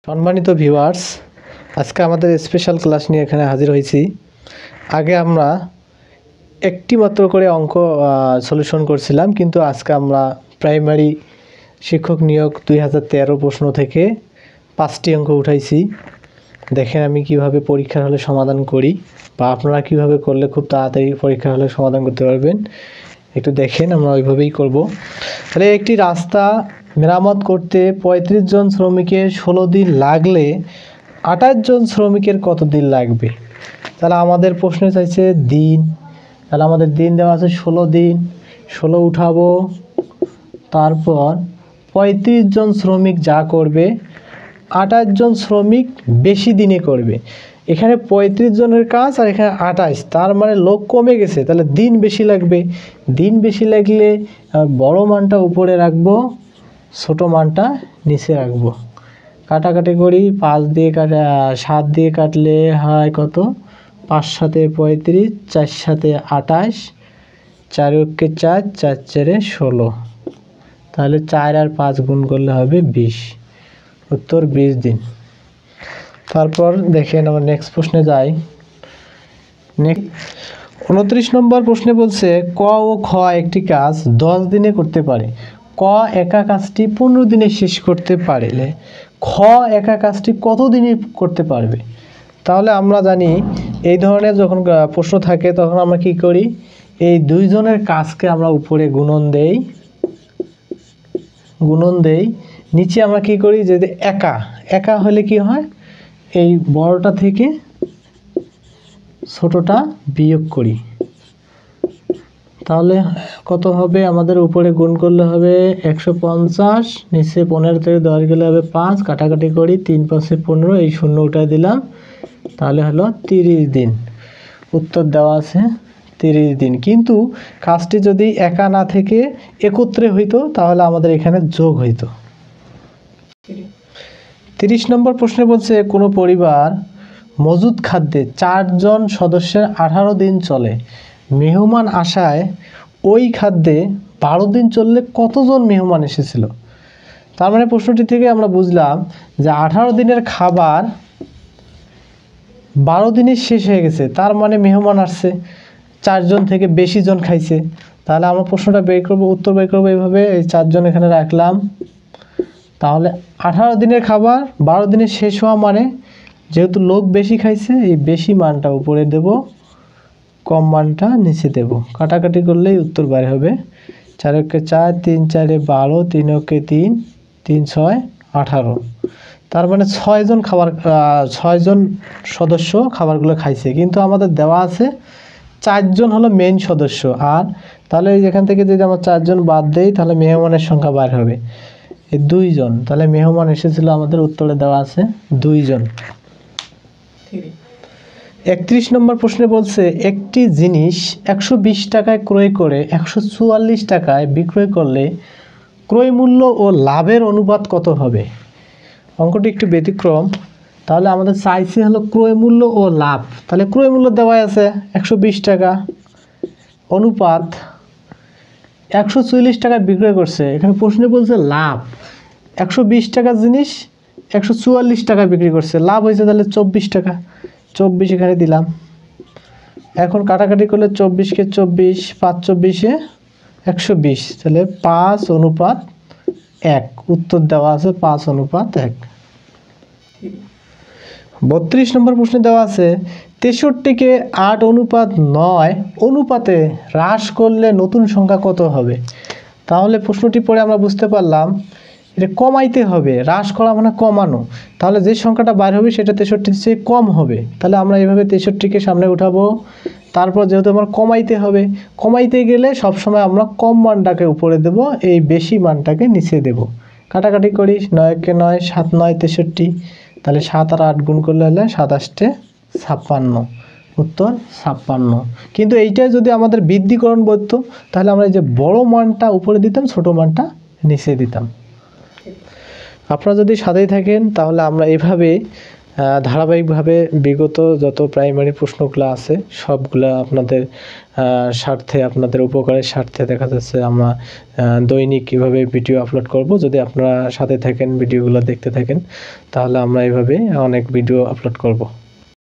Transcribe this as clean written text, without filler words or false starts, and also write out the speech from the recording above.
সম্মানিত ভিউয়ার্স, আজকে আমাদের স্পেশাল ক্লাস নিয়ে এখানে হাজির হয়েছি। আগে আমরা একটি মাত্র করে অঙ্ক সলিউশন করছিলাম, কিন্তু আজকে আমরা প্রাইমারি শিক্ষক নিয়োগ 2013 প্রশ্ন থেকে 5টি অঙ্ক উঠাইছি। দেখেন আমি কিভাবে পরীক্ষার হলে সমাধান করি, বা আপনারা কিভাবে করলে খুব তাড়াতাড়ি পরীক্ষার হলে সমাধান করতে পারবেন। একটু দেখেন, আমরা ওইভাবেই করব। তাহলে একটি রাস্তা মেরামত করতে 35 জন শ্রমিকের 16 দিন লাগলে 28 জন শ্রমিকের কত দিন লাগবে? তাহলে আমাদের প্রশ্নে চাইছে দিন। তাহলে আমাদের দিন দেওয়া আছে 16 দিন, 16 উঠাবো, তারপর 35 জন শ্রমিক যা করবে 28 জন শ্রমিক বেশি দিনে করবে। এখানে 35 জনের কাজ আর এখানে 28, তার মানে লোক কমে গেছে, তাহলে দিন বেশি লাগবে। দিন বেশি লাগলে বড় মানটা উপরে রাখবো, ছোট মানটা নিচে রাখবো। কাটাকাটি করি, 5 দিয়ে 7 দিয়ে কাটলে হয় কত? 5 7 35, 4 7 28, 4 × 4, 4 4 16। তাহলে 4 আর 5 গুণ করলে হবে 20। উত্তর 20 দিন। তারপর দেখেন আমরা নেক্সট প্রশ্নে যাই। 29 নম্বর প্রশ্নে বলছে ক ও খ একটি কাজ 10 দিনে করতে পারে। ক একা কাজটি 15 দিনে শেষ করতে পারলে খ একা কাজটি কত দিনে করতে পারবে? তাহলে আমরা জানি এই ধরনের যখন প্রশ্ন থাকে তখন আমরা কি করি, এই দুইজনের কাজকে আমরা উপরে গুণন দেই, নিচে আমরা কি করি, যদি একা হলে কি হয়, এই বড়টা থেকে ছোটটা বিয়োগ করি। তাহলে কত হবে? আমাদের উপরে গুণ করলে হবে 150, নিচে 15 থেকে 10 গেলে হবে 5, কাটাকাটি করি, 3 5 15, এই 0 উঠাই দিলাম, তাহলে হলো 30 দিন। উত্তর দেওয়া আছে 30 দিন। কিন্তু কাজটি যদি একা না থেকে একত্রে হইতো তাহলে আমাদের এখানে যোগ হইতো। 30 নম্বর প্রশ্নে বলছে কোনো পরিবার মজুদ খাদ্যে 4 জন সদস্যের 18 দিন চলে। মেহমান আসায় ওই খাদ্যে 12 দিন চললে কতজন মেহমান এসেছিল? তার মানে প্রশ্নটি থেকে আমরা বুঝলাম যে 18 দিনের খাবার 12 দিনে শেষ হয়ে গেছে, তার মানে মেহমান আসছে 4 জন থেকে বেশি জন খাইছে। তাহলে আমরা প্রশ্নটা বের করবো, উত্তর বের করবো এইভাবে, এই 4 জন এখানে রাখলাম। তাহলে 18 দিনের খাবার 12 দিনে শেষ হওয়া মানে যেহেতু লোক বেশি খাইছে, এই বেশি মানটা উপরে দেব, কম মানটা নিচে দেব। কাটাকাটি করলেই উত্তর বাইরে হবে। 4 × 4, 3 4 12, 3 × 3, 3 6 18। তার মানে 6 জন সদস্য খাবারগুলো খাইছে, কিন্তু আমাদের দেওয়া আছে 4 জন হলো মেইন সদস্য। আর তাহলে এখান থেকে যদি আমরা 4 জন বাদ দেই তাহলে মেহমানের সংখ্যা বার হবে 2 জন। তাহলে মেহমান এসেছিল আমাদের উত্তরে দেওয়া আছে 2 জন। 31 নম্বর প্রশ্নে বলছে একটি জিনিস 120 টাকায় ক্রয় করে 144 টাকায় বিক্রয় করলে ক্রয় মূল্য ও লাভের অনুপাত কত হবে? অঙ্কটি একটু ব্যতিক্রম। তাহলে আমাদের চাইছে হলো ক্রয় মূল্য ও লাভ। তাহলে ক্রয় মূল্য দেওয়া আছে 120 টাকা, অনুপাত 140 টাকায় বিক্রয় করছে। এখানে প্রশ্নে বলছে লাভ, 120 টাকার জিনিস 144 টাকায় বিক্রি করছে, লাভ হয়েছে তাহলে 24 টাকা। 24 এখানে দিলাম। এখন কাটাকাটি করলে 24 কে 24, 5 24 120, তাহলে 5:1। উত্তর দেওয়া আছে 5:1। 32 নম্বর প্রশ্নে দেওয়া আছে 63কে 8:9 অনুপাতে হ্রাস করলে নতুন সংখ্যা কত হবে? তাহলে প্রশ্নটি পড়ে আমরা বুঝতে পারলাম এটা কমাইতে হবে, হ্রাস করা মানে কমানো। তাহলে যে সংখ্যাটা বাইর হবে সেটা 63 চেয়ে কম হবে। তাহলে আমরা এইভাবে 63কে সামনে উঠাবো। তারপর যেহেতু আমার কমাইতে হবে, কমাইতে গেলে সবসময় আমরা কম মানটাকে উপরে দেব, এই বেশি মানটাকে নিচে দেব। কাটাকাটি করি, 9 × 9, 7 9 63। তাহলে 7 আর 8 গুণ করলে হলে 27 56। উত্তর 56। কিন্তু এইটাই যদি আমাদের বৃদ্ধিকরণ বলতো তাহলে আমরা এই যে বড় মানটা উপরে দিতাম, ছোট মানটা নিচে দিতাম। আপনারা যদি সাথেই থাকেন তাহলে আমরা এভাবে ধারাবাহিকভাবে বিগত যত প্রাইমারি প্রশ্নগুলো আছে সবগুলো আপনাদের স্বার্থে, আপনাদের উপকারের স্বার্থে দেখা যাচ্ছে আমরা দৈনিক কীভাবে ভিডিও আপলোড করব। যদি আপনারা সাথে থাকেন, ভিডিওগুলো দেখতে থাকেন, তাহলে আমরা এভাবে অনেক ভিডিও আপলোড করব।